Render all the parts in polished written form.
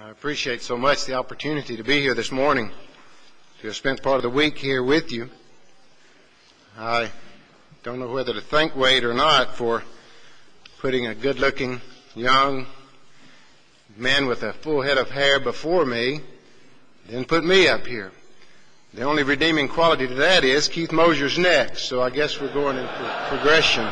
I appreciate so much the opportunity to be here this morning, to have spent part of the week here with you. I don't know whether to thank Wade or not for putting a good-looking, young man with a full head of hair before me, then put me up here. The only redeeming quality to that is Keith Mosier's next, so I guess we're going in progression.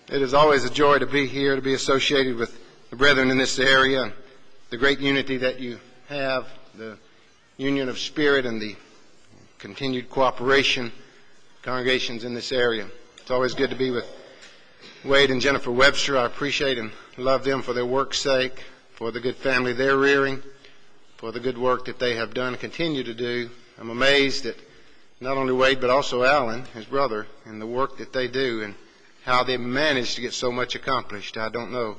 It is always a joy to be here, to be associated with the brethren in this area, the great unity that you have, the union of spirit and the continued cooperation of congregations in this area. It's always good to be with Wade and Jennifer Webster. I appreciate and love them for their work's sake, for the good family they're rearing, for the good work that they have done and continue to do. I'm amazed at not only Wade but also Alan, his brother, and the work that they do and how they manage to get so much accomplished. I don't know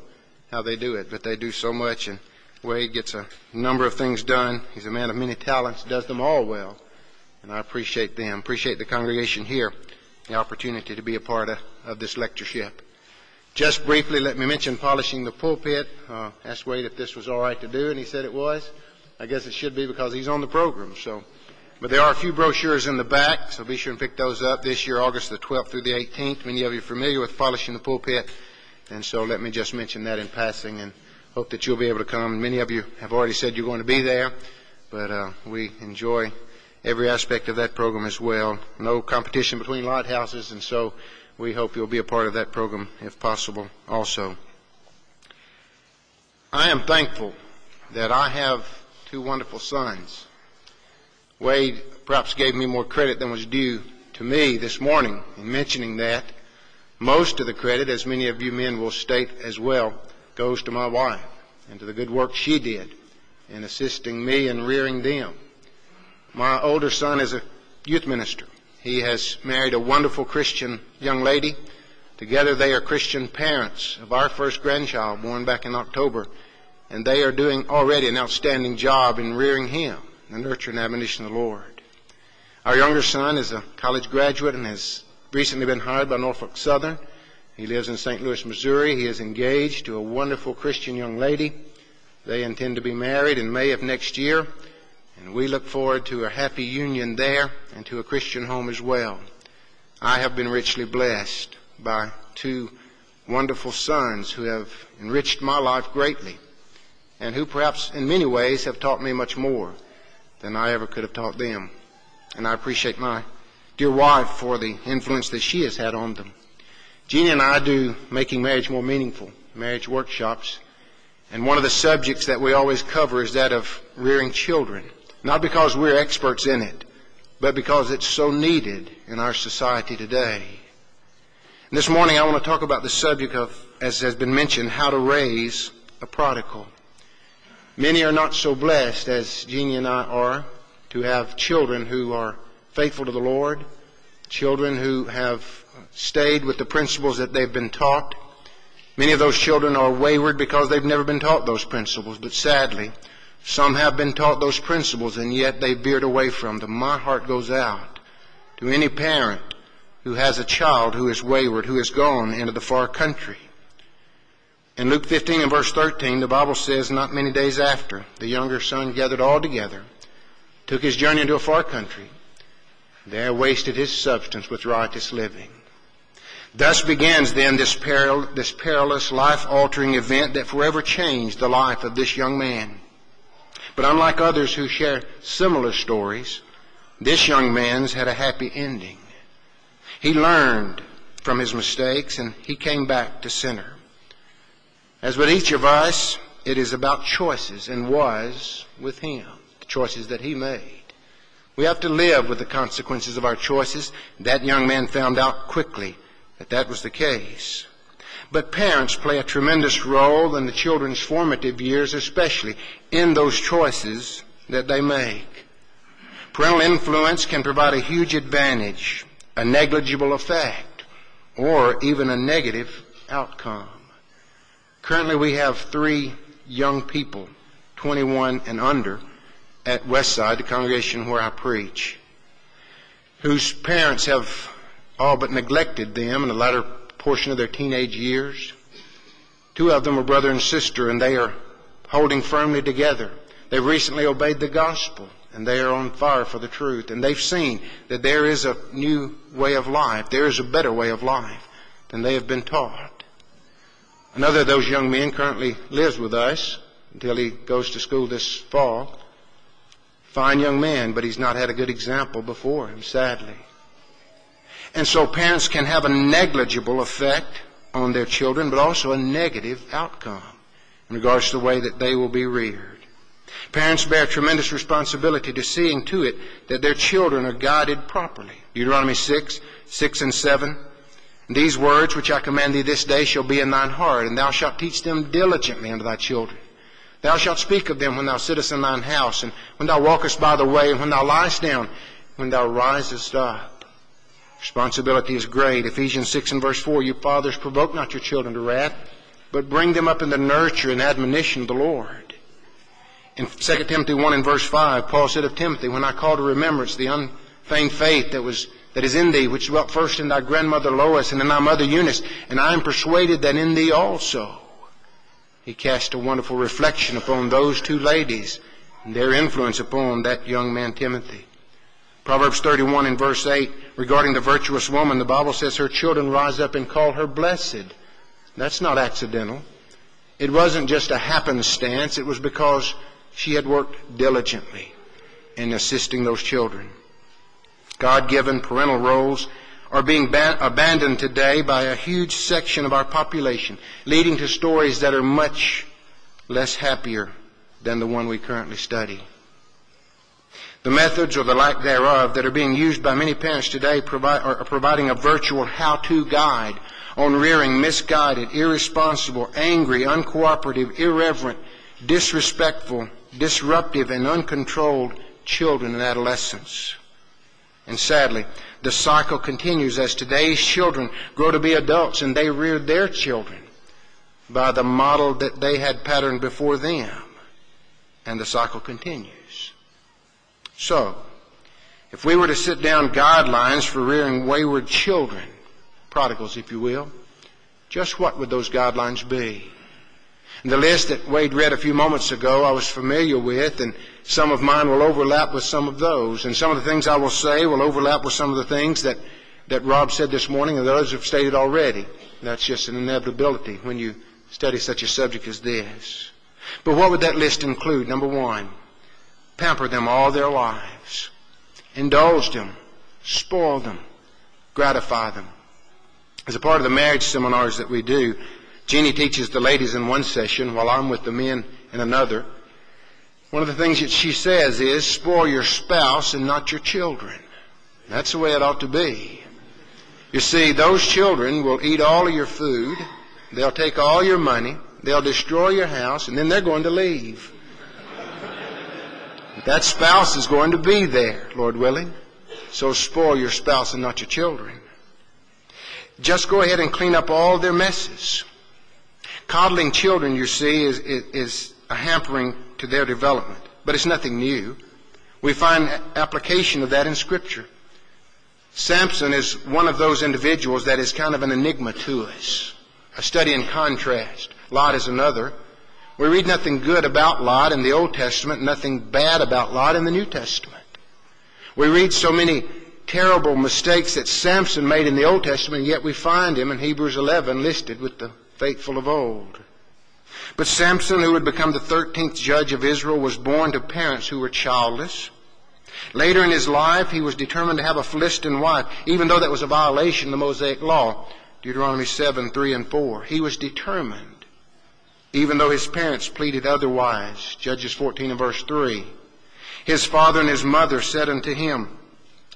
how they do it, but they do so much, and Wade gets a number of things done. He's a man of many talents, does them all well, and I appreciate them, appreciate the congregation here, the opportunity to be a part of this lectureship. Just briefly, let me mention polishing the pulpit. Asked Wade if this was all right to do, and he said it was. I guess it should be because he's on the program. But there are a few brochures in the back, so be sure and pick those up this year, August the 12th through the 18th. Many of you are familiar with polishing the pulpit, and so let me just mention that in passing and hope that you'll be able to come. Many of you have already said you're going to be there, but we enjoy every aspect of that program as well. No competition between lighthouses, and so we hope you'll be a part of that program if possible also. I am thankful that I have two wonderful sons. Wade perhaps gave me more credit than was due to me this morning in mentioning that. Most of the credit, as many of you men will state as well, goes to my wife and to the good work she did in assisting me in rearing them. My older son is a youth minister. He has married a wonderful Christian young lady. Together they are Christian parents of our first grandchild born back in October, and they are doing already an outstanding job in rearing him, the nurture and admonition of the Lord. Our younger son is a college graduate and has recently been hired by Norfolk Southern. He lives in St. Louis, Missouri. He is engaged to a wonderful Christian young lady. They intend to be married in May of next year, and we look forward to a happy union there and to a Christian home as well. I have been richly blessed by two wonderful sons who have enriched my life greatly and who perhaps in many ways have taught me much more than I ever could have taught them. And I appreciate my dear wife for the influence that she has had on them. Jeannie and I do Making Marriage More Meaningful, marriage workshops, and one of the subjects that we always cover is that of rearing children, not because we're experts in it, but because it's so needed in our society today. And this morning I want to talk about the subject of, as has been mentioned, how to raise a prodigal. Many are not so blessed as Jeannie and I are to have children who are faithful to the Lord, children who have stayed with the principles that they've been taught. Many of those children are wayward because they've never been taught those principles, but sadly, some have been taught those principles and yet they veered away from them. My heart goes out to any parent who has a child who is wayward, who has gone into the far country. In Luke 15 and verse 13, the Bible says, not many days after, the younger son gathered all together, took his journey into a far country, there wasted his substance with riotous living. Thus begins then this perilous, life-altering event that forever changed the life of this young man. But unlike others who share similar stories, this young man's had a happy ending. He learned from his mistakes and he came back to center. As with each of us, it is about choices, and was with him, the choices that he made. We have to live with the consequences of our choices. That young man found out quickly that that was the case. But parents play a tremendous role in the children's formative years, especially in those choices that they make. Parental influence can provide a huge advantage, a negligible effect, or even a negative outcome. Currently, we have 3 young people, 21 and under, at Westside, the congregation where I preach, whose parents have all but neglected them in the latter portion of their teenage years. Two of them are brother and sister, and they are holding firmly together. They've recently obeyed the gospel, and they are on fire for the truth. And they've seen that there is a new way of life. There is a better way of life than they have been taught. Another of those young men currently lives with us until he goes to school this fall. Fine young man, but he's not had a good example before him, sadly. And so parents can have a negligible effect on their children, but also a negative outcome in regards to the way that they will be reared. Parents bear tremendous responsibility to seeing to it that their children are guided properly. Deuteronomy 6 and 7. These words which I command thee this day shall be in thine heart, and thou shalt teach them diligently unto thy children. Thou shalt speak of them when thou sittest in thine house, and when thou walkest by the way, and when thou liest down, when thou risest up. Responsibility is great. Ephesians 6 and verse 4, you fathers, provoke not your children to wrath, but bring them up in the nurture and admonition of the Lord. In 2 Timothy 1 and verse 5, Paul said of Timothy, when I call to remembrance the unfeigned faith that is in thee, which dwelt first in thy grandmother Lois and in thy mother Eunice, and I am persuaded that in thee also. He cast a wonderful reflection upon those two ladies and their influence upon that young man Timothy. Proverbs 31 and verse 8, regarding the virtuous woman, the Bible says her children rise up and call her blessed. That's not accidental. It wasn't just a happenstance. It was because she had worked diligently in assisting those children. God-given parental roles are being abandoned today by a huge section of our population, leading to stories that are much less happier than the one we currently study. The methods, or the lack thereof, that are being used by many parents today are providing a virtual how-to guide on rearing misguided, irresponsible, angry, uncooperative, irreverent, disrespectful, disruptive, and uncontrolled children and adolescents. And sadly, the cycle continues as today's children grow to be adults and they rear their children by the model that they had patterned before them. And the cycle continues. So, if we were to sit down guidelines for rearing wayward children, prodigals if you will, just what would those guidelines be? And the list that Wade read a few moments ago I was familiar with, and some of mine will overlap with some of those. And some of the things I will say will overlap with some of the things that Rob said this morning and others have stated already. That's just an inevitability when you study such a subject as this. But what would that list include? Number one, pamper them all their lives. Indulge them. Spoil them. Gratify them. As a part of the marriage seminars that we do, Jeannie teaches the ladies in one session while I'm with the men in another. One of the things that she says is, spoil your spouse and not your children. That's the way it ought to be. You see, those children will eat all of your food, they'll take all your money, they'll destroy your house, and then they're going to leave. But that spouse is going to be there, Lord willing. So spoil your spouse and not your children. Just go ahead and clean up all their messes. Coddling children, you see, is a hampering to their development. But it's nothing new. We find application of that in Scripture. Samson is one of those individuals that is kind of an enigma to us. A study in contrast. Lot is another. We read nothing good about Lot in the Old Testament, nothing bad about Lot in the New Testament. We read so many terrible mistakes that Samson made in the Old Testament, yet we find him in Hebrews 11 listed with the faithful of old. But Samson, who would become the 13th judge of Israel, was born to parents who were childless. Later in his life, he was determined to have a Philistine wife, even though that was a violation of the Mosaic law. Deuteronomy 7, 3 and 4. He was determined, even though his parents pleaded otherwise. Judges 14 and verse 3. His father and his mother said unto him,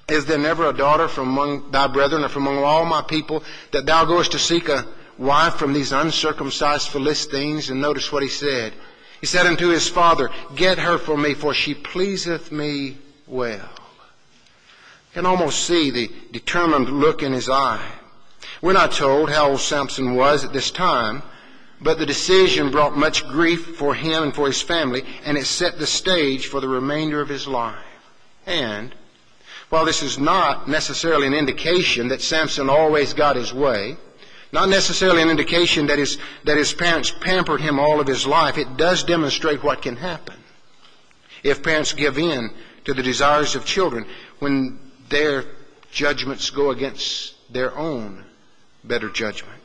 is there never a daughter from among thy brethren or from among all my people that thou goest to seek a wife from these uncircumcised Philistines? And notice what he said. He said unto his father, get her for me, for she pleaseth me well. You can almost see the determined look in his eye. We're not told how old Samson was at this time, but the decision brought much grief for him and for his family, and it set the stage for the remainder of his life. And while this is not necessarily an indication that Samson always got his way, Not necessarily an indication that his parents pampered him all of his life. It does demonstrate what can happen if parents give in to the desires of children when their judgments go against their own better judgment.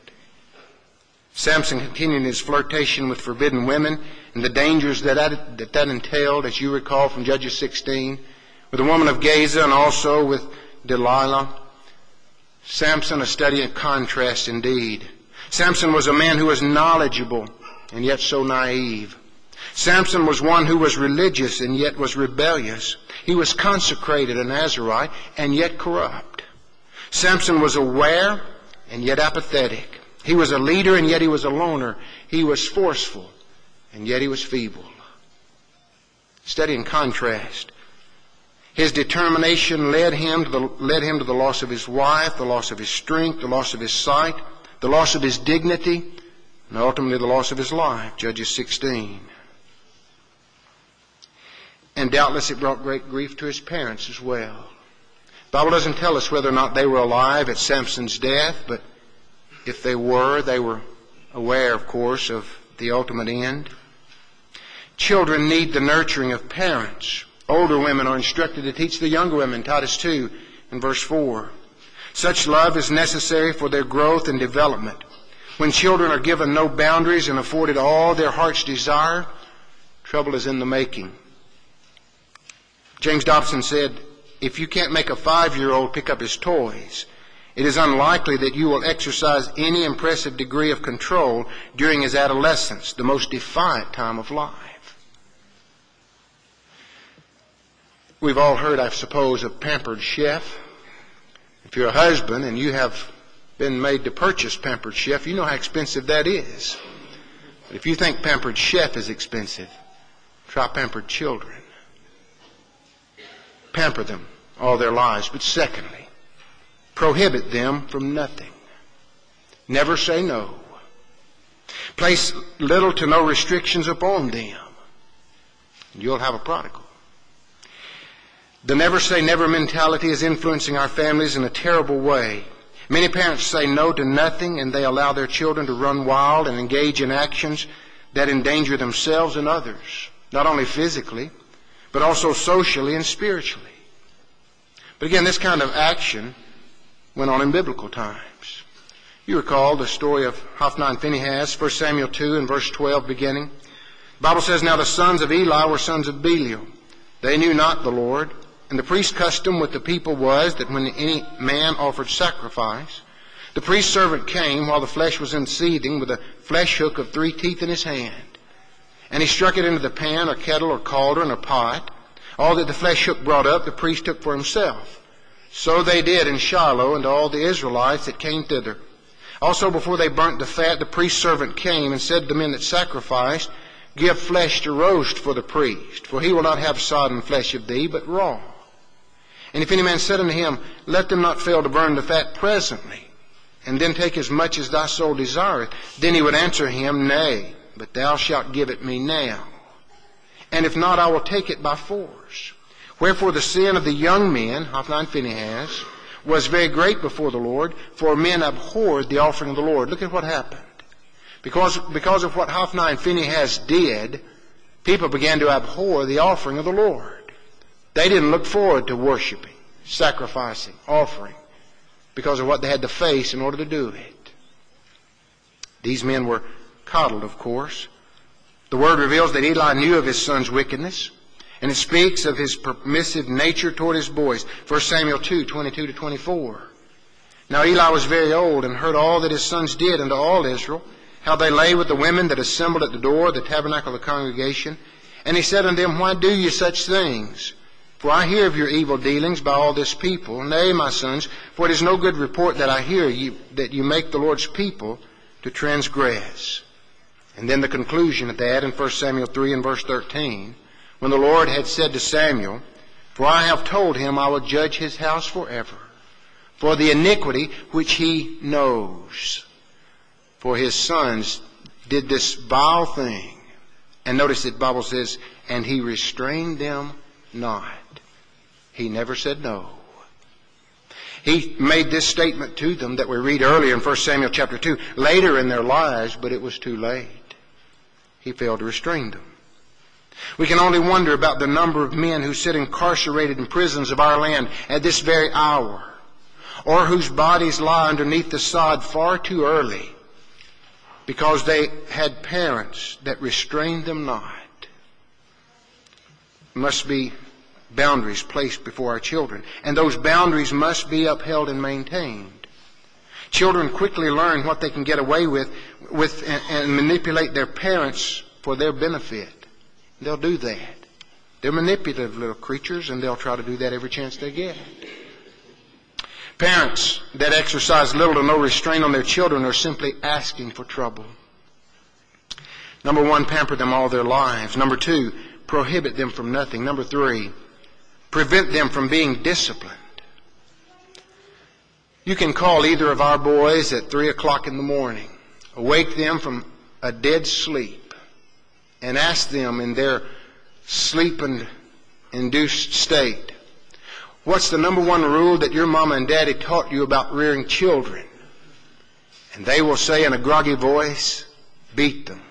Samson continued his flirtation with forbidden women and the dangers that entailed, as you recall from Judges 16, with the woman of Gaza and also with Delilah. Samson, a study in contrast indeed. Samson was a man who was knowledgeable and yet so naive. Samson was one who was religious and yet was rebellious. He was consecrated, a Nazirite, and yet corrupt. Samson was aware and yet apathetic. He was a leader and yet he was a loner. He was forceful and yet he was feeble. Study in contrast. His determination led him to the loss of his wife, the loss of his strength, the loss of his sight, the loss of his dignity, and ultimately the loss of his life. Judges 16. And doubtless it brought great grief to his parents as well. The Bible doesn't tell us whether or not they were alive at Samson's death, but if they were aware, of course, of the ultimate end. Children need the nurturing of parents. Older women are instructed to teach the younger women, Titus 2 and verse 4. Such love is necessary for their growth and development. When children are given no boundaries and afforded all their heart's desire, trouble is in the making. James Dobson said, if you can't make a 5-year-old pick up his toys, it is unlikely that you will exercise any impressive degree of control during his adolescence, the most defiant time of life. We've all heard, I suppose, of Pampered Chef. If you're a husband and you have been made to purchase Pampered Chef, you know how expensive that is. But if you think Pampered Chef is expensive, try Pampered Children. Pamper them all their lives. But secondly, prohibit them from nothing. Never say no. Place little to no restrictions upon them. And you'll have a prodigal. The never say never mentality is influencing our families in a terrible way. Many parents say no to nothing and they allow their children to run wild and engage in actions that endanger themselves and others, not only physically, but also socially and spiritually. But again, this kind of action went on in biblical times. You recall the story of Hophni and Phinehas, 1 Samuel 2 and verse 12 beginning. The Bible says, now the sons of Eli were sons of Belial. They knew not the Lord. And the priest's custom with the people was that when any man offered sacrifice, the priest's servant came while the flesh was in seething with a flesh hook of 3 teeth in his hand. And he struck it into the pan or kettle or cauldron or pot. All that the flesh hook brought up, the priest took for himself. So they did in Shiloh and to all the Israelites that came thither. Also before they burnt the fat, the priest's servant came and said to the men that sacrificed, give flesh to roast for the priest, for he will not have sodden flesh of thee, but raw. And if any man said unto him, let them not fail to burn the fat presently, and then take as much as thy soul desireth, then he would answer him, nay, but thou shalt give it me now. And if not, I will take it by force. Wherefore the sin of the young men, Hophni and Phinehas, was very great before the Lord, for men abhorred the offering of the Lord. Look at what happened. Because of what Hophni and Phinehas did, people began to abhor the offering of the Lord. They didn't look forward to worshiping, sacrificing, offering, because of what they had to face in order to do it. These men were coddled, of course. The Word reveals that Eli knew of his son's wickedness, and it speaks of his permissive nature toward his boys. 1 Samuel 2, 22 to 24. Now Eli was very old and heard all that his sons did unto all Israel, how they lay with the women that assembled at the door of the tabernacle of the congregation. And he said unto them, why do you such things? For I hear of your evil dealings by all this people. Nay, my sons, for it is no good report that I hear that you make the Lord's people to transgress. And then the conclusion of that in 1 Samuel 3 and verse 13, when the Lord had said to Samuel, for I have told him I will judge his house forever, for the iniquity which he knows. For his sons did this vile thing. And notice that the Bible says, and he restrained them not. He never said no. He made this statement to them that we read earlier in 1 Samuel chapter 2, later in their lives, but it was too late. He failed to restrain them. We can only wonder about the number of men who sit incarcerated in prisons of our land at this very hour, or whose bodies lie underneath the sod far too early because they had parents that restrained them not. There must be boundaries placed before our children, and those boundaries must be upheld and maintained. Children quickly learn what they can get away with and manipulate their parents for their benefit. They'll do that. They're manipulative little creatures, and they'll try to do that every chance they get. Parents that exercise little to no restraint on their children are simply asking for trouble. Number one, pamper them all their lives. Number two, prohibit them from nothing. Number three, prevent them from being disciplined. You can call either of our boys at 3 o'clock in the morning, awake them from a dead sleep, and ask them in their sleep-induced state, what's the number one rule that your mama and daddy taught you about rearing children? And they will say in a groggy voice, beat them.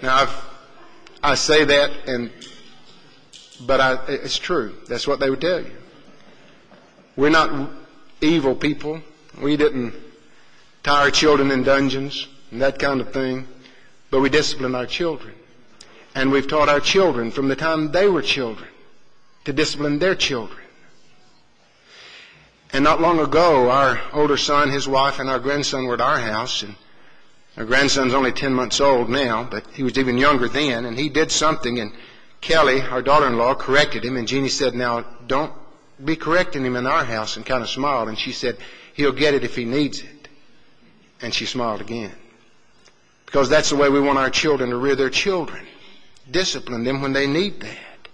Now, I say that, but it's true. That's what they would tell you. We're not evil people. We didn't tie our children in dungeons and that kind of thing, but we discipline our children. And we've taught our children from the time they were children to discipline their children. And not long ago, our older son, his wife, and our grandson were at our house, and our grandson's only 10 months old now, but he was even younger then, and he did something, and Kelly, our daughter-in-law, corrected him, and Jeannie said, now, don't be correcting him in our house, and kind of smiled, and she said, he'll get it if he needs it. And she smiled again. Because that's the way we want our children to rear their children. Discipline them when they need that.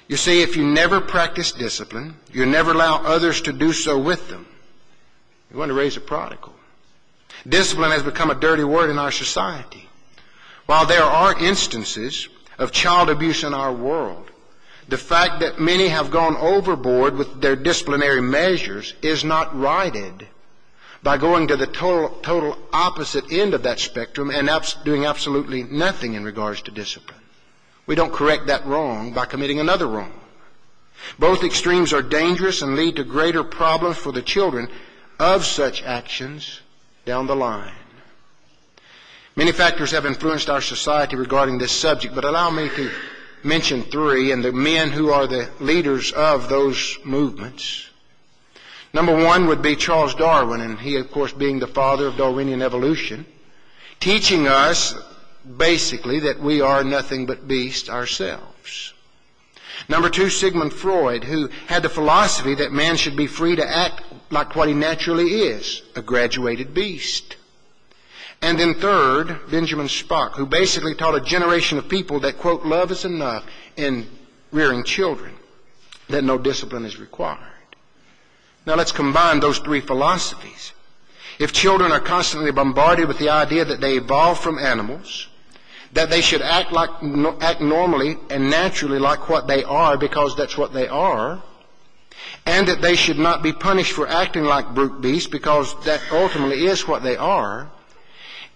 You see, if you never practice discipline, you never allow others to do so with them, you're going to raise a prodigal. Discipline has become a dirty word in our society. While there are instances of child abuse in our world, the fact that many have gone overboard with their disciplinary measures is not righted by going to the total opposite end of that spectrum and doing absolutely nothing in regards to discipline. We don't correct that wrong by committing another wrong. Both extremes are dangerous and lead to greater problems for the children of such actions down the line. Many factors have influenced our society regarding this subject, but allow me to mention three, and the men who are the leaders of those movements. Number one would be Charles Darwin, and he, of course, being the father of Darwinian evolution, teaching us basically that we are nothing but beasts ourselves. Number two, Sigmund Freud, who had the philosophy that man should be free to act like what he naturally is, a graduated beast. And then third, Benjamin Spock, who basically taught a generation of people that, quote, love is enough in rearing children, that no discipline is required. Now let's combine those three philosophies. If children are constantly bombarded with the idea that they evolved from animals, that they should act normally and naturally like what they are because that's what they are, and that they should not be punished for acting like brute beasts because that ultimately is what they are,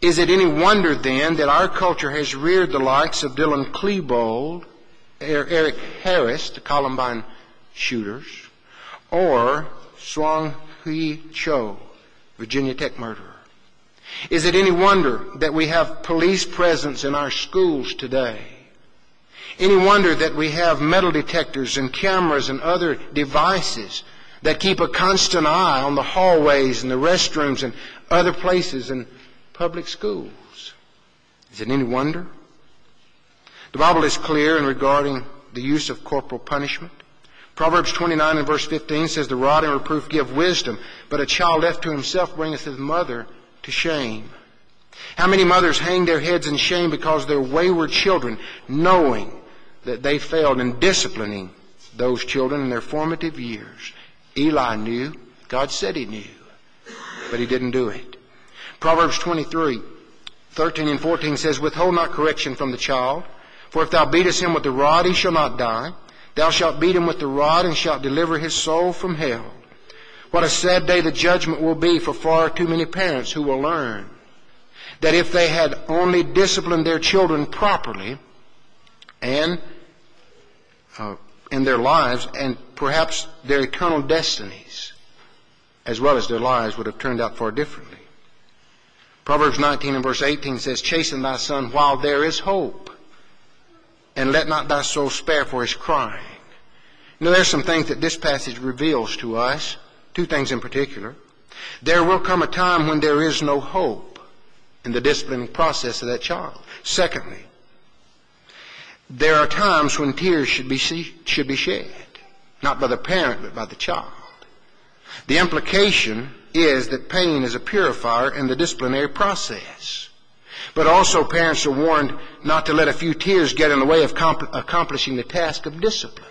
is it any wonder then that our culture has reared the likes of Dylan Klebold, Eric Harris, the Columbine shooters, or Swang Hui Cho, Virginia Tech murderer? Is it any wonder that we have police presence in our schools today? Any wonder that we have metal detectors and cameras and other devices that keep a constant eye on the hallways and the restrooms and other places in public schools? Is it any wonder? The Bible is clear in regarding the use of corporal punishment. Proverbs 29 and verse 15 says, the rod and reproof give wisdom, but a child left to himself bringeth his mother to shame. How many mothers hang their heads in shame because they're wayward children, knowing that they failed in disciplining those children in their formative years? Eli knew. God said he knew, but he didn't do it. Proverbs 23, 13 and 14 says, withhold not correction from the child, For if thou beatest him with the rod, he shall not die. Thou shalt beat him with the rod, and shalt deliver his soul from hell. What a sad day the judgment will be for far too many parents who will learn that if they had only disciplined their children properly and in their lives, and perhaps their eternal destinies, as well as their lives, would have turned out far differently. Proverbs 19 and verse 18 says, chasten thy son while there is hope, and let not thy soul spare for his crying. You know, there's some things that this passage reveals to us, two things in particular. There will come a time when there is no hope in the disciplining process of that child. Secondly, there are times when tears should be shed, not by the parent, but by the child. The implication is that pain is a purifier in the disciplinary process. But also parents are warned not to let a few tears get in the way of accomplishing the task of discipline.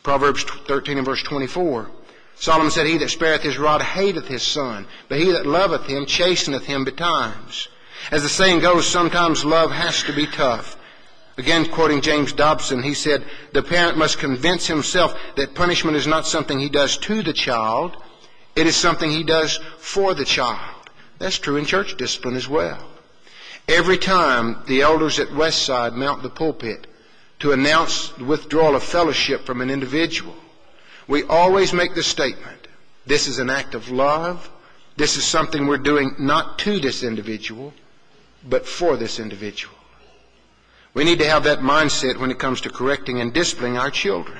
Proverbs 13 and verse 24, Solomon said, he that spareth his rod hateth his son, but he that loveth him chasteneth him betimes. As the saying goes, sometimes love has to be tough. Again, quoting James Dobson, he said, the parent must convince himself that punishment is not something he does to the child, it is something he does for the child. That's true in church discipline as well. Every time the elders at Westside mount the pulpit to announce the withdrawal of fellowship from an individual, we always make the statement, this is an act of love, this is something we're doing not to this individual, but for this individual. We need to have that mindset when it comes to correcting and disciplining our children.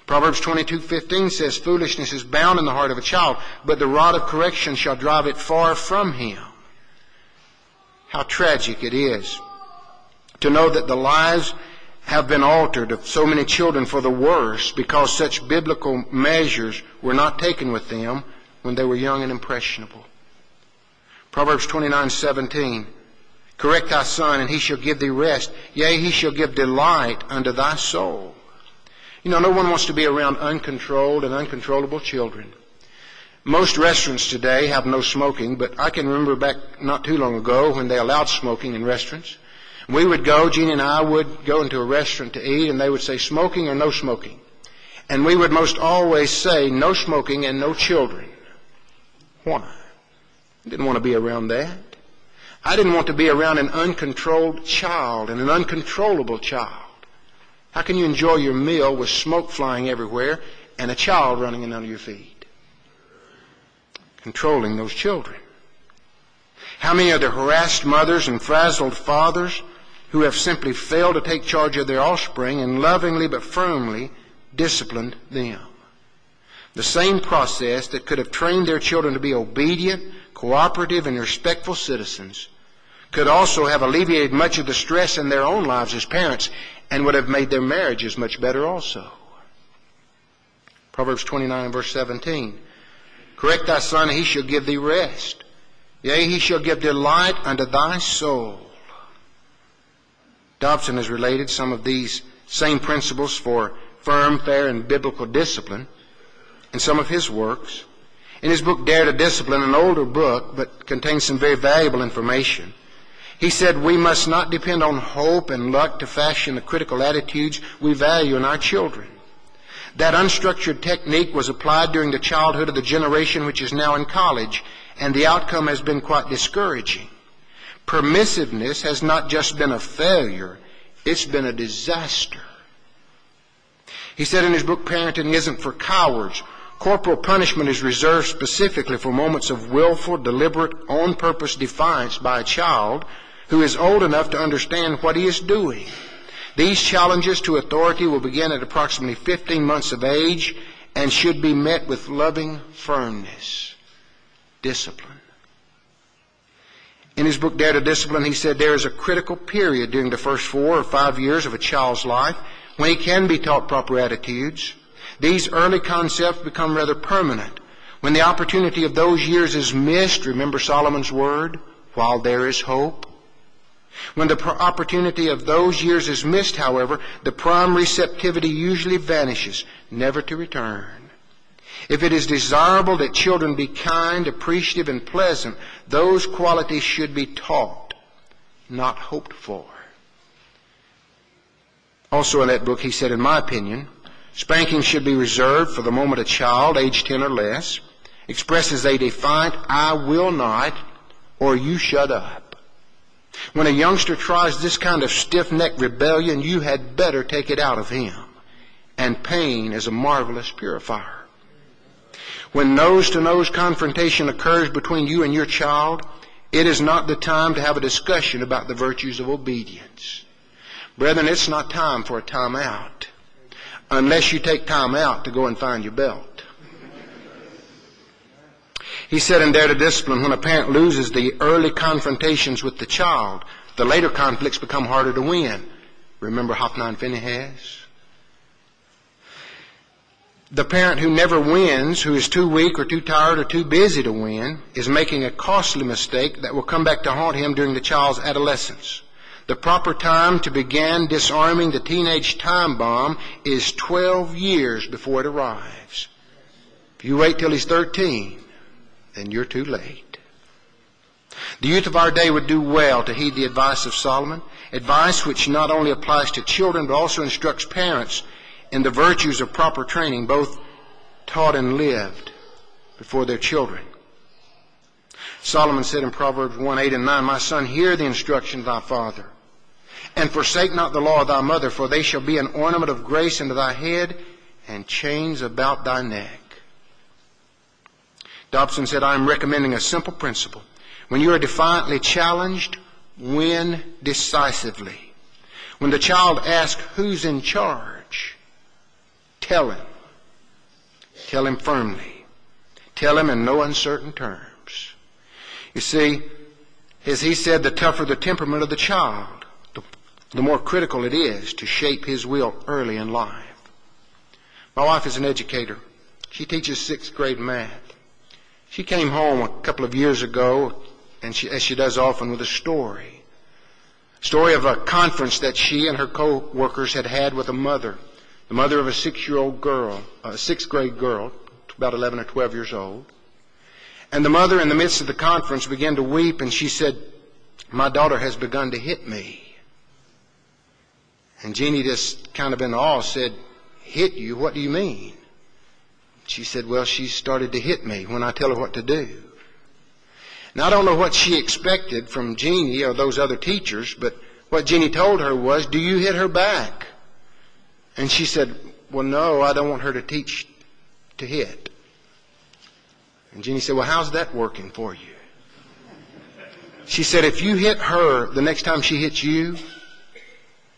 Proverbs 22:15 says, foolishness is bound in the heart of a child, but the rod of correction shall drive it far from him. How tragic it is to know that the lives have been altered of so many children for the worse because such biblical measures were not taken with them when they were young and impressionable. Proverbs 29:17, correct thy son, and he shall give thee rest. Yea, he shall give delight unto thy soul. You know, no one wants to be around uncontrolled and uncontrollable children. Most restaurants today have no smoking, but I can remember back not too long ago when they allowed smoking in restaurants. We would go, Jeannie and I would go into a restaurant to eat, and they would say smoking or no smoking. And we would most always say no smoking and no children. Why? I didn't want to be around that. I didn't want to be around an uncontrolled child and an uncontrollable child. How can you enjoy your meal with smoke flying everywhere and a child running in under your feet? Controlling those children. How many are the harassed mothers and frazzled fathers who have simply failed to take charge of their offspring and lovingly but firmly disciplined them? The same process that could have trained their children to be obedient, cooperative, and respectful citizens could also have alleviated much of the stress in their own lives as parents and would have made their marriages much better also. Proverbs 29 and verse 17. Correct thy son, and he shall give thee rest. Yea, he shall give delight unto thy soul. Dobson has related some of these same principles for firm, fair, and biblical discipline in some of his works. In his book, Dare to Discipline, an older book, but contains some very valuable information, he said, we must not depend on hope and luck to fashion the critical attitudes we value in our children. That unstructured technique was applied during the childhood of the generation which is now in college, and the outcome has been quite discouraging. Permissiveness has not just been a failure, it's been a disaster. He said in his book, Parenting Isn't for Cowards, corporal punishment is reserved specifically for moments of willful, deliberate, on-purpose defiance by a child who is old enough to understand what he is doing. These challenges to authority will begin at approximately 15 months of age and should be met with loving firmness, discipline. In his book, Dare to Discipline, he said there is a critical period during the first 4 or 5 years of a child's life when he can be taught proper attitudes. These early concepts become rather permanent. When the opportunity of those years is missed, remember Solomon's word, while there is hope. When the opportunity of those years is missed, however, the prime receptivity usually vanishes, never to return. If it is desirable that children be kind, appreciative, and pleasant, those qualities should be taught, not hoped for. Also in that book, he said, in my opinion, spanking should be reserved for the moment a child, age 10 or less, expresses a defiant, I will not, or you shut up. When a youngster tries this kind of stiff-necked rebellion, you had better take it out of him. And pain is a marvelous purifier. When nose-to-nose confrontation occurs between you and your child, it is not the time to have a discussion about the virtues of obedience. Brethren, it's not time for a time out, unless you take time out to go and find your belt. He said in Dare to Discipline, when a parent loses the early confrontations with the child, the later conflicts become harder to win. Remember Hophni and Phinehas? The parent who never wins, who is too weak or too tired or too busy to win, is making a costly mistake that will come back to haunt him during the child's adolescence. The proper time to begin disarming the teenage time bomb is 12 years before it arrives. If you wait till he's 13, then you're too late. The youth of our day would do well to heed the advice of Solomon, advice which not only applies to children but also instructs parents in the virtues of proper training, both taught and lived before their children. Solomon said in Proverbs 1:8 and 9, My son, hear the instruction of thy father, and forsake not the law of thy mother, for they shall be an ornament of grace unto thy head, and chains about thy neck. Dobson said, I am recommending a simple principle. When you are defiantly challenged, win decisively. When the child asks, who's in charge? Tell him. Tell him firmly. Tell him in no uncertain terms. You see, as he said, the tougher the temperament of the child, the more critical it is to shape his will early in life. My wife is an educator. She teaches 6th grade math. She came home a couple of years ago, and as she does often, with a story. Story of a conference that she and her co-workers had with a mother. The mother of a 6-year-old girl, a 6th grade girl, about 11 or 12 years old. And the mother, in the midst of the conference, began to weep, and she said, my daughter has begun to hit me. And Jeannie, just kind of in awe, said, hit you? What do you mean? She said, well, she started to hit me when I tell her what to do. Now, I don't know what she expected from Jeannie or those other teachers, but what Jeannie told her was, do you hit her back? And she said, well, no, I don't want her to teach to hit. And Jeannie said, well, how's that working for you? She said, if you hit her the next time she hits you,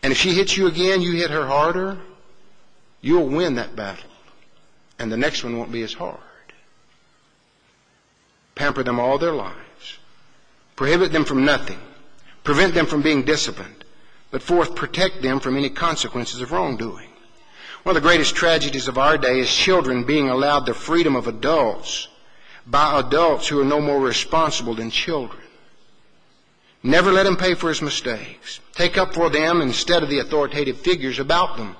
and if she hits you again, you hit her harder, you'll win that battle. And the next one won't be as hard. Pamper them all their lives. Prohibit them from nothing. Prevent them from being disciplined. But fourth, protect them from any consequences of wrongdoing. One of the greatest tragedies of our day is children being allowed the freedom of adults by adults who are no more responsible than children. Never let him pay for his mistakes. Take up for them instead of the authoritative figures about them.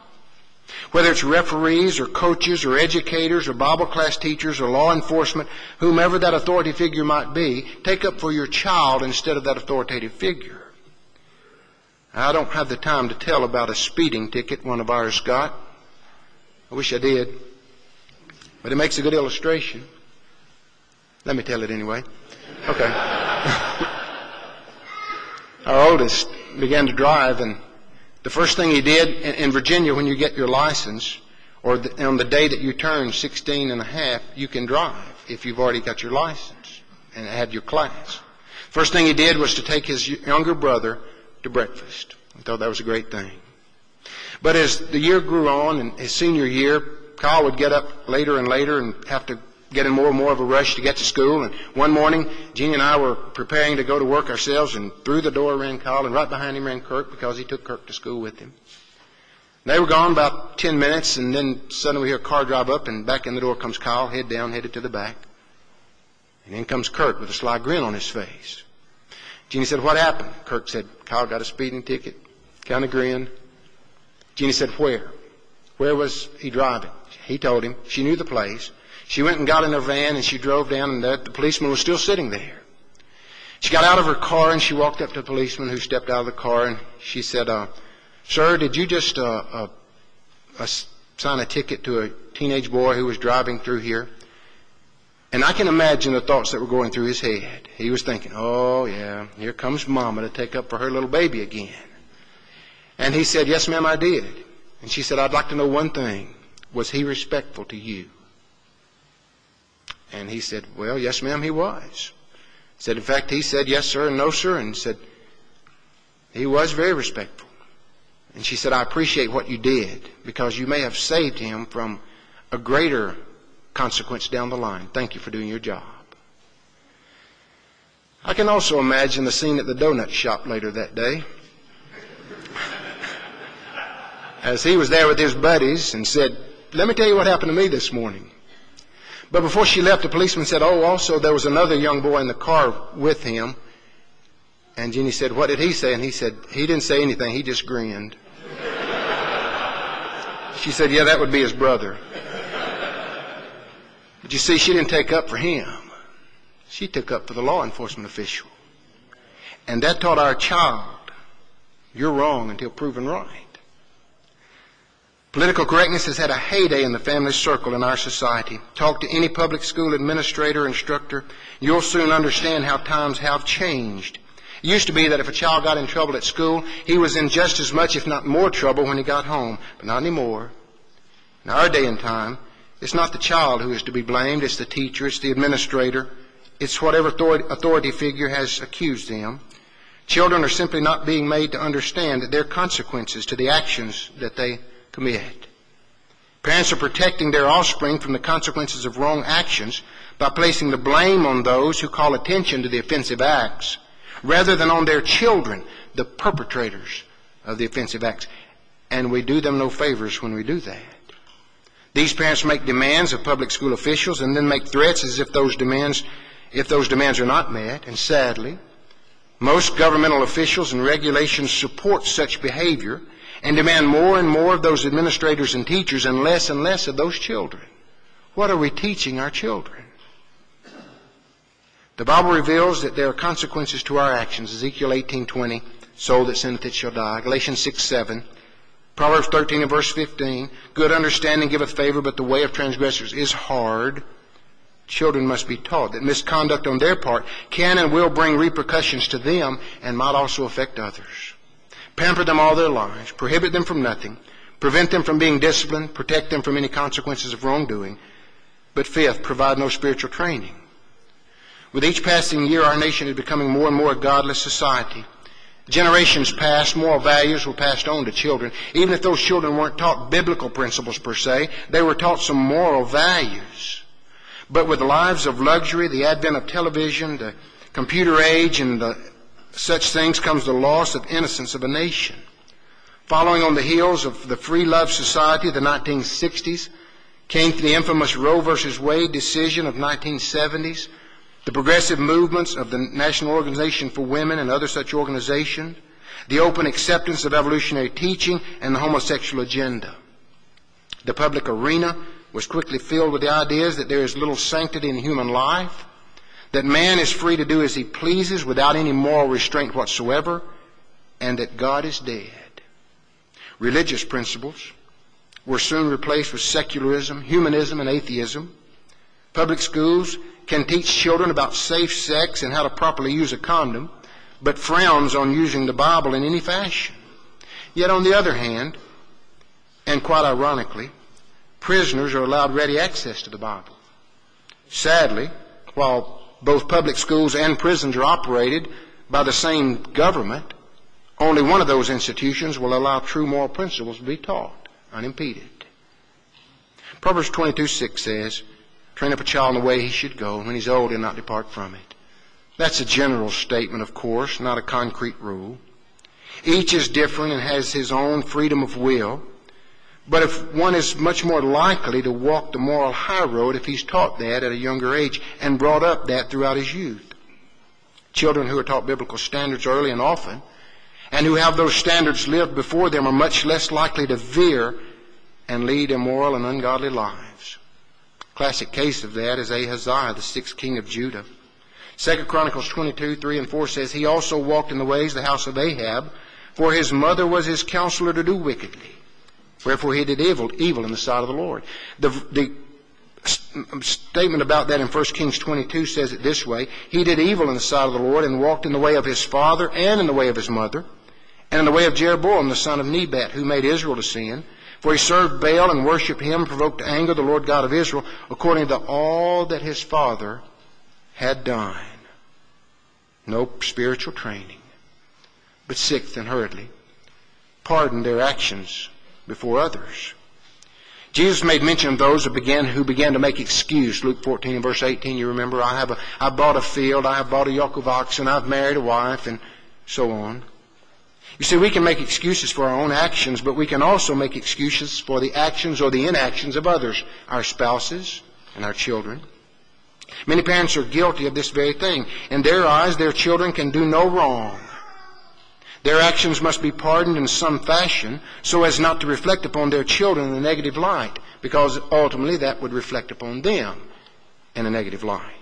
Whether it's referees or coaches or educators or Bible class teachers or law enforcement, whomever that authority figure might be, take up for your child instead of that authoritative figure. I don't have the time to tell about a speeding ticket one of ours got. I wish I did. But it makes a good illustration. Let me tell it anyway. Okay. Our oldest began to drive, and the first thing he did in Virginia, when you get your license, or on the day that you turn 16 and a half, you can drive if you've already got your license and had your class. First thing he did was to take his younger brother to breakfast. I thought that was a great thing. But as the year grew on, and his senior year, Kyle would get up later and later and have to get in more and more of a rush to get to school. And one morning, Jeannie and I were preparing to go to work ourselves, and through the door ran Kyle, and right behind him ran Kirk, because he took Kirk to school with him. They were gone about 10 minutes, and then suddenly we hear a car drive up, and back in the door comes Kyle, head down, headed to the back. And in comes Kirk with a sly grin on his face. Jeannie said, what happened? Kirk said, Kyle got a speeding ticket. Kind of grinned. Jeannie said, where? Where was he driving? He told him. She knew the place. She went and got in her van, and she drove down, and the policeman was still sitting there. She got out of her car, and she walked up to the policeman, who stepped out of the car, and she said, "Sir, did you just sign a ticket to a teenage boy who was driving through here?" And I can imagine the thoughts that were going through his head. He was thinking, "Oh, yeah, here comes Mama to take up for her little baby again." And he said, "Yes, ma'am, I did." And she said, "I'd like to know one thing. Was he respectful to you?" And he said, "Well, yes, ma'am, he was." Said, in fact, he said, "Yes, sir," and "No, sir," and said, "He was very respectful." And she said, "I appreciate what you did, because you may have saved him from a greater consequence down the line. Thank you for doing your job." I can also imagine the scene at the donut shop later that day, as he was there with his buddies and said, "Let me tell you what happened to me this morning." But before she left, the policeman said, "Oh, also there was another young boy in the car with him." And Jenny said, "What did he say?" And he said, "He didn't say anything, he just grinned." She said, "Yeah, that would be his brother." But you see, she didn't take up for him. She took up for the law enforcement official. And that taught our child, you're wrong until proven right. Political correctness has had a heyday in the family circle in our society. Talk to any public school administrator or instructor, you'll soon understand how times have changed. It used to be that if a child got in trouble at school, he was in just as much, if not more, trouble when he got home. But not anymore. In our day and time, it's not the child who is to be blamed, it's the teacher, it's the administrator, it's whatever authority figure has accused them. Children are simply not being made to understand that there are consequences to the actions that they commit. Parents are protecting their offspring from the consequences of wrong actions by placing the blame on those who call attention to the offensive acts, rather than on their children, the perpetrators of the offensive acts. And we do them no favors when we do that. These parents make demands of public school officials and then make threats as if those demands are not met. And sadly, most governmental officials and regulations support such behavior and demand more and more of those administrators and teachers and less of those children. What are we teaching our children? The Bible reveals that there are consequences to our actions. Ezekiel 18:20, soul that sinneth it shall die. Galatians 6:7, Proverbs 13 and verse 15, good understanding giveth favor, but the way of transgressors is hard. Children must be taught that misconduct on their part can and will bring repercussions to them and might also affect others. Pamper them all their lives, prohibit them from nothing, prevent them from being disciplined, protect them from any consequences of wrongdoing. But fifth, provide no spiritual training. With each passing year, our nation is becoming more and more a godless society. Generations past, moral values were passed on to children. Even if those children weren't taught biblical principles per se, they were taught some moral values. But with lives of luxury, the advent of television, the computer age, and such things comes the loss of innocence of a nation. Following on the heels of the free love society of the 1960s, came the infamous Roe versus Wade decision of 1970s, the progressive movements of the National Organization for Women and other such organizations, the open acceptance of evolutionary teaching, and the homosexual agenda. The public arena was quickly filled with the ideas that there is little sanctity in human life, that man is free to do as he pleases without any moral restraint whatsoever, and that God is dead. Religious principles were soon replaced with secularism, humanism, and atheism. Public schools can teach children about safe sex and how to properly use a condom, but frowns on using the Bible in any fashion. Yet on the other hand, and quite ironically, prisoners are allowed ready access to the Bible. Sadly, while both public schools and prisons are operated by the same government, only one of those institutions will allow true moral principles to be taught unimpeded. Proverbs 22:6 says, train up a child in the way he should go, and when he's old, he'll not depart from it. That's a general statement, of course, not a concrete rule. Each is different and has his own freedom of will. But if one is much more likely to walk the moral high road if he's taught that at a younger age and brought up that throughout his youth. Children who are taught biblical standards early and often, and who have those standards lived before them, are much less likely to veer and lead immoral and ungodly lives. Classic case of that is Ahaziah, the 6th king of Judah. 2 Chronicles 22:3 and 4 says, he also walked in the ways of the house of Ahab, For his mother was his counselor to do wickedly. Wherefore he did evil in the sight of the Lord. The statement about that in 1 Kings 22 says it this way: he did evil in the sight of the Lord, and walked in the way of his father, and in the way of his mother, and in the way of Jeroboam the son of Nebat, who made Israel to sin. For he served Baal and worshipped him, and provoked to anger the Lord God of Israel, according to all that his father had done. No spiritual training, but sixth and hurriedly, pardoned their actions before others. Jesus made mention of those who began to make excuse. Luke 14 and verse 18, you remember, I bought a field, I have bought a yoke of oxen, I've married a wife, and so on. You see, we can make excuses for our own actions, but we can also make excuses for the actions or the inactions of others, our spouses and our children. Many parents are guilty of this very thing. In their eyes, their children can do no wrong. Their actions must be pardoned in some fashion so as not to reflect upon their children in a negative light, because ultimately that would reflect upon them in a negative light.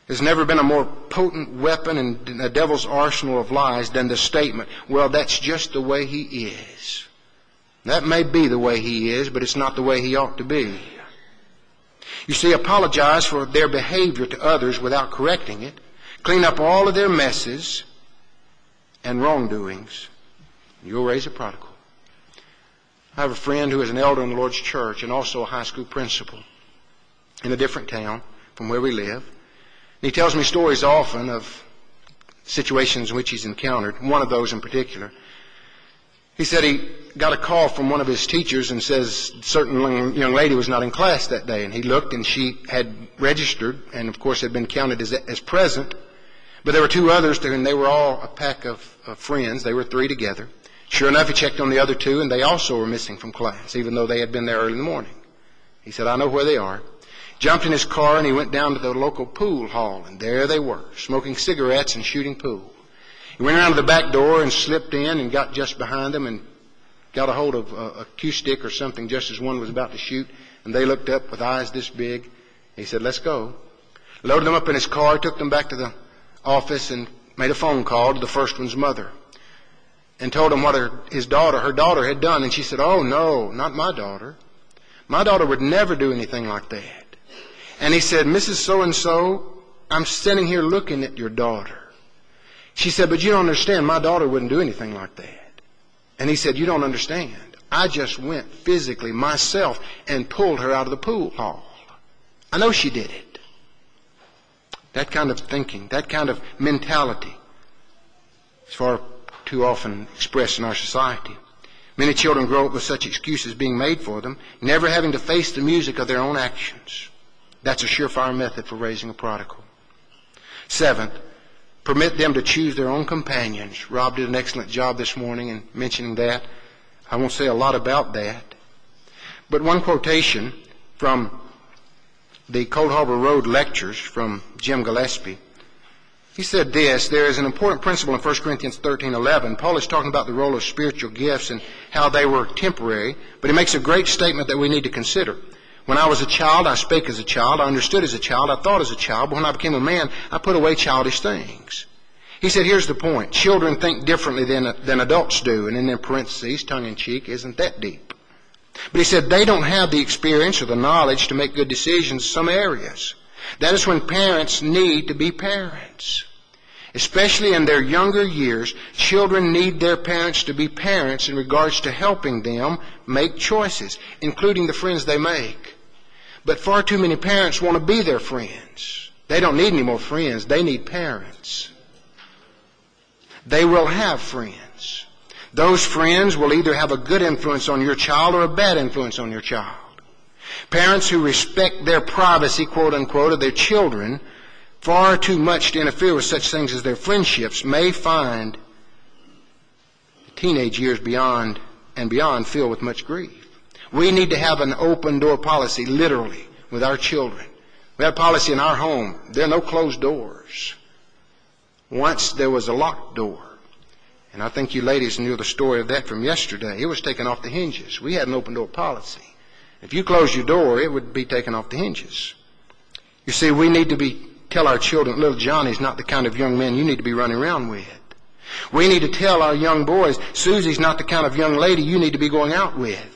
There's never been a more potent weapon in the devil's arsenal of lies than the statement, well, that's just the way he is. That may be the way he is, but it's not the way he ought to be. You see, apologize for their behavior to others without correcting it. Clean up all of their messes and wrongdoings. You'll raise a prodigal. I have a friend who is an elder in the Lord's church and also a high school principal in a different town from where we live. He tells me stories often of situations in which he's encountered, one of those in particular. He said he got a call from one of his teachers and says a certain young lady was not in class that day. And he looked, and she had registered and, of course, had been counted as present. But there were two others there, and they were all a pack of friends. They were three together. Sure enough, he checked on the other two, and they also were missing from class, even though they had been there early in the morning. He said, I know where they are. Jumped in his car, and he went down to the local pool hall, and there they were, smoking cigarettes and shooting pool. He went around to the back door and slipped in and got just behind them and got a hold of a cue stick or something just as one was about to shoot, and they looked up with eyes this big. He said, let's go. Loaded them up in his car, took them back to the office, and made a phone call to the first one's mother and told him what her daughter had done. And she said, oh, no, not my daughter. My daughter would never do anything like that. And he said, Mrs. So-and-so, I'm sitting here looking at your daughter. She said, but you don't understand. My daughter wouldn't do anything like that. And he said, you don't understand. I just went physically myself and pulled her out of the pool hall. I know she did it. That kind of thinking, that kind of mentality is far too often expressed in our society. Many children grow up with such excuses being made for them, never having to face the music of their own actions. That's a surefire method for raising a prodigal. Seventh, permit them to choose their own companions. Rob did an excellent job this morning in mentioning that. I won't say a lot about that. But one quotation from the Cold Harbor Road lectures from Jim Gillespie. He said this, there is an important principle in 1 Corinthians 13:11. Paul is talking about the role of spiritual gifts and how they were temporary, but he makes a great statement that we need to consider. When I was a child, I spake as a child, I understood as a child, I thought as a child, but when I became a man, I put away childish things. He said, here's the point. Children think differently than adults do, and in their parentheses, tongue-in-cheek, isn't that deep. But he said they don't have the experience or the knowledge to make good decisions in some areas. That is when parents need to be parents. Especially in their younger years, children need their parents to be parents in regards to helping them make choices, including the friends they make. But far too many parents want to be their friends. They don't need any more friends. They need parents. They will have friends. Those friends will either have a good influence on your child or a bad influence on your child. Parents who respect their privacy, quote unquote, of their children far too much to interfere with such things as their friendships may find the teenage years beyond filled with much grief. We need to have an open door policy, literally, with our children. We have a policy in our home. There are no closed doors. Once there was a locked door. And I think you ladies knew the story of that from yesterday. It was taken off the hinges. We had an open door policy. If you closed your door, it would be taken off the hinges. You see, we need to tell our children, little Johnny's not the kind of young man you need to be running around with. We need to tell our young boys, Susie's not the kind of young lady you need to be going out with.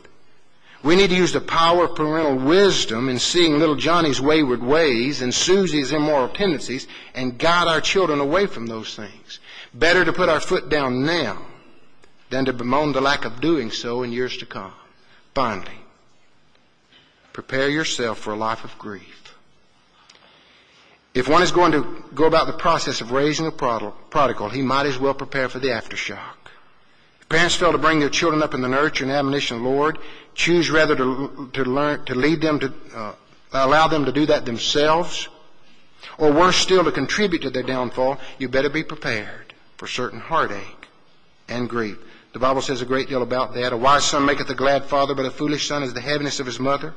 We need to use the power of parental wisdom in seeing little Johnny's wayward ways and Susie's immoral tendencies and guide our children away from those things. Better to put our foot down now than to bemoan the lack of doing so in years to come. Finally, prepare yourself for a life of grief. If one is going to go about the process of raising a prodigal, he might as well prepare for the aftershock. If parents fail to bring their children up in the nurture and admonition of the Lord, choose rather to lead them to allow them to do that themselves, or worse still, to contribute to their downfall, you better be prepared for certain heartache and grief. The Bible says a great deal about that. A wise son maketh a glad father, but a foolish son is the heaviness of his mother.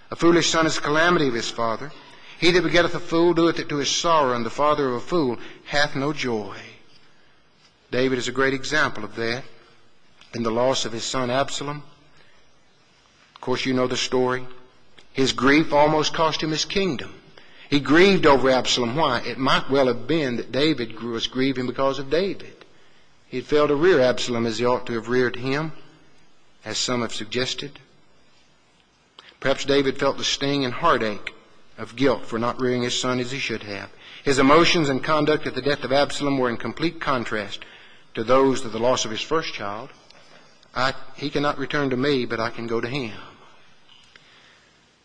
A foolish son is the calamity of his father. He that begetteth a fool doeth it to his sorrow, and the father of a fool hath no joy. David is a great example of that in the loss of his son Absalom. Of course, you know the story. His grief almost cost him his kingdom. He grieved over Absalom. Why? It might well have been that David was grieving because of David. He had failed to rear Absalom as he ought to have reared him, as some have suggested. Perhaps David felt the sting and heartache of guilt for not rearing his son as he should have. His emotions and conduct at the death of Absalom were in complete contrast to those of the loss of his first child. He cannot return to me, but I can go to him.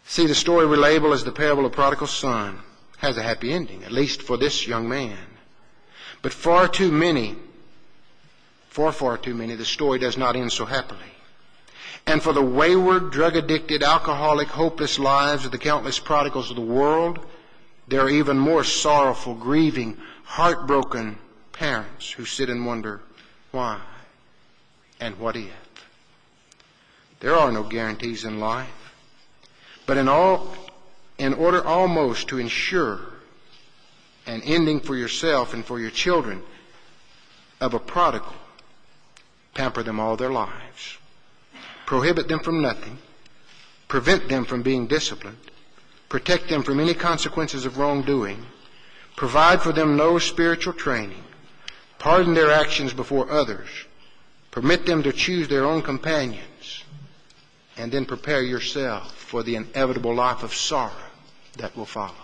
See, the story we label as the parable of prodigal son has a happy ending, at least for this young man. But far too many, the story does not end so happily. And for the wayward, drug-addicted, alcoholic, hopeless lives of the countless prodigals of the world, there are even more sorrowful, grieving, heartbroken parents who sit and wonder, why and what if? There are no guarantees in life. But in order almost to ensure an ending for yourself and for your children of a prodigal, pamper them all their lives. Prohibit them from nothing. Prevent them from being disciplined. Protect them from any consequences of wrongdoing. Provide for them no spiritual training. Pardon their actions before others. Permit them to choose their own companions. And then prepare yourself for the inevitable life of sorrow that will follow.